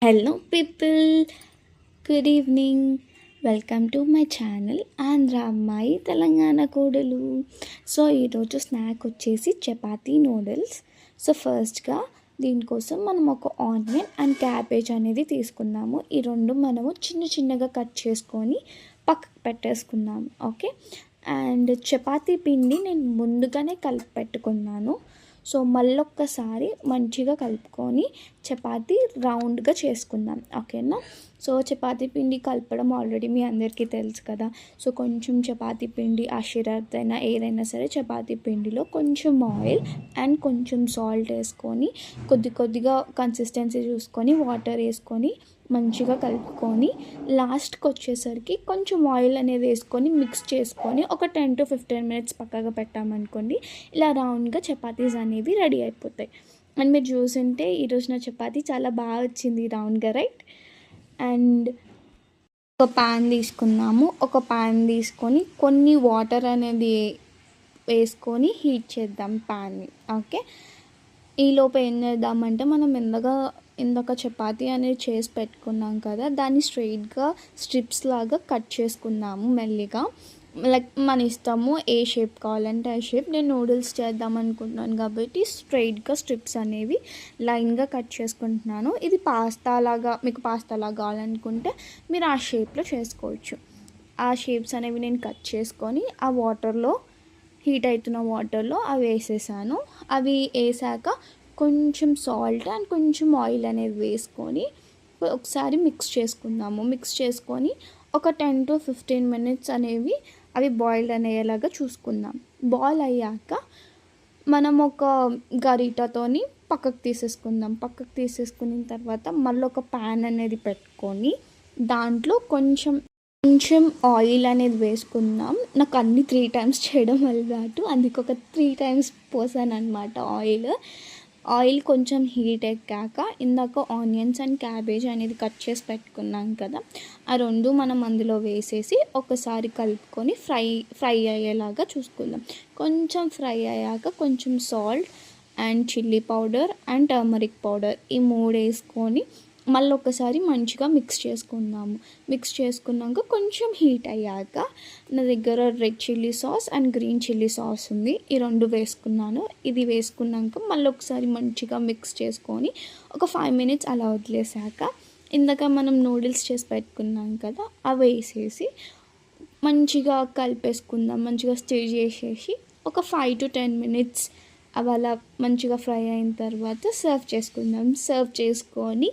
Hello people, good evening. Welcome to my channel Andhra అమ్మాయి తెలంగాణ కోడలు. So ఈరోజు స్నాక్ వచ్చేసి చపాతీ నూడిల్స్. సో ఫస్ట్గా దీనికోసం మనం ఒక ఆనియన్ అండ్ క్యాబేజ్ అనేది తీసుకున్నాము. ఈ రెండు మనము చిన్న చిన్నగా కట్ చేసుకొని పక్కకు పెట్టేసుకున్నాము. ఓకే, అండ్ చపాతీ పిండి నేను ముందుగానే కలిపి పెట్టుకున్నాను. సో మళ్ళొక్కసారి మంచిగా కలుపుకొని చపాతీ రౌండ్గా చేసుకుందాం. ఓకేనా. సో చపాతీ పిండి కలపడం ఆల్రెడీ మీ అందరికీ తెలుసు కదా. సో కొంచెం చపాతీ పిండి ఆశీర్వాదైనా ఏదైనా సరే చపాతీ పిండిలో కొంచెం ఆయిల్ అండ్ కొంచెం సాల్ట్ వేసుకొని కొద్దిగా కన్సిస్టెన్సీ చూసుకొని వాటర్ వేసుకొని మంచిగా కలుపుకొని లాస్ట్కి వచ్చేసరికి కొంచెం ఆయిల్ అనేది వేసుకొని మిక్స్ చేసుకొని ఒక 10 to 15 minutes పక్కగా పెట్టామనుకోండి, ఇలా రౌండ్గా చపాతీస్ అనేవి రెడీ అయిపోతాయి. అండ్ మీరు చూసుంటే ఈరోజు నా చపాతీ చాలా బాగా వచ్చింది రౌండ్గా, రైట్. అండ్ ఒక ప్యాన్ తీసుకున్నాము. ఒక ప్యాన్ తీసుకొని కొన్ని వాటర్ అనేది వేసుకొని హీట్ చేద్దాం ప్యాన్ని. ఓకే, ఈలోపు ఏం చేద్దామంటే మనం ఇందాక చపాతీ అనేది చేసి పెట్టుకున్నాం కదా, దాన్ని స్ట్రైట్గా స్ట్రిప్స్ లాగా కట్ చేసుకుందాము మెల్లిగా. లైక్ మన ఇష్టము, ఏ షేప్ కావాలంటే ఆ షేప్. నేను నూడిల్స్ చేద్దాం అనుకుంటున్నాను కాబట్టి స్ట్రైట్గా స్ట్రిప్స్ అనేవి లైన్గా కట్ చేసుకుంటున్నాను. ఇది మీకు పాస్తా లాగా కావాలనుకుంటే మీరు ఆ షేప్లో చేసుకోవచ్చు. ఆ షేప్స్ అనేవి నేను కట్ చేసుకొని ఆ వాటర్లో, హీట్ అవుతున్న వాటర్లో అవి వేసేసాను. అవి వేసాక కొంచెం సాల్ట్ అండ్ కొంచెం ఆయిల్ అనేది వేసుకొని ఒకసారి మిక్స్ చేసుకుందాము. మిక్స్ చేసుకొని ఒక 10 to 15 minutes అనేవి అవి బాయిల్డ్ అయ్యేలాగా చూసుకుందాం. బాయిల్ అయ్యాక మనం ఒక గరిటతోని పక్కకు తీసేసుకున్న తర్వాత మళ్ళీ ఒక ప్యాన్ అనేది పెట్టుకొని దాంట్లో కొంచెం ఆయిల్ అనేది వేసుకుందాం. నాకు అన్ని 3 times చేయడం అలవాటు, అందుకు ఒక 3 times పోసాను అనమాట ఆయిల్ కొంచెం హీట్ ఎక్కాక ఇందాక ఆనియన్స్ అండ్ క్యాబేజ్ అనేది కట్ చేసి పెట్టుకున్నాం కదా, ఆ రెండు మనం అందులో వేసేసి ఒకసారి కలుపుకొని ఫ్రై అయ్యేలాగా చూసుకుందాం. కొంచెం ఫ్రై అయ్యాక కొంచెం salt and chilli powder and turmeric powder ఈ 3 వేసుకొని మళ్ళీ ఒకసారి మంచిగా మిక్స్ చేసుకున్నాక కొంచెం హీట్ అయ్యాక నా దగ్గర red chilli sauce and green chilli sauce ఉంది, ఈ రెండు వేసుకున్నాను. ఇది వేసుకున్నాక మళ్ళీ ఒకసారి మంచిగా మిక్స్ చేసుకొని ఒక 5 minutes అలా వదిలేసాక ఇందాక మనం నూడిల్స్ చేసి పెట్టుకున్నాం కదా, అవి వేసేసి మంచిగా కలిపేసుకుందాం. మంచిగా స్టిర్ చేసేసి ఒక 5 to 10 minutes అవి అలా మంచిగా ఫ్రై అయిన తర్వాత సర్వ్ చేసుకుందాం. సర్వ్ చేసుకొని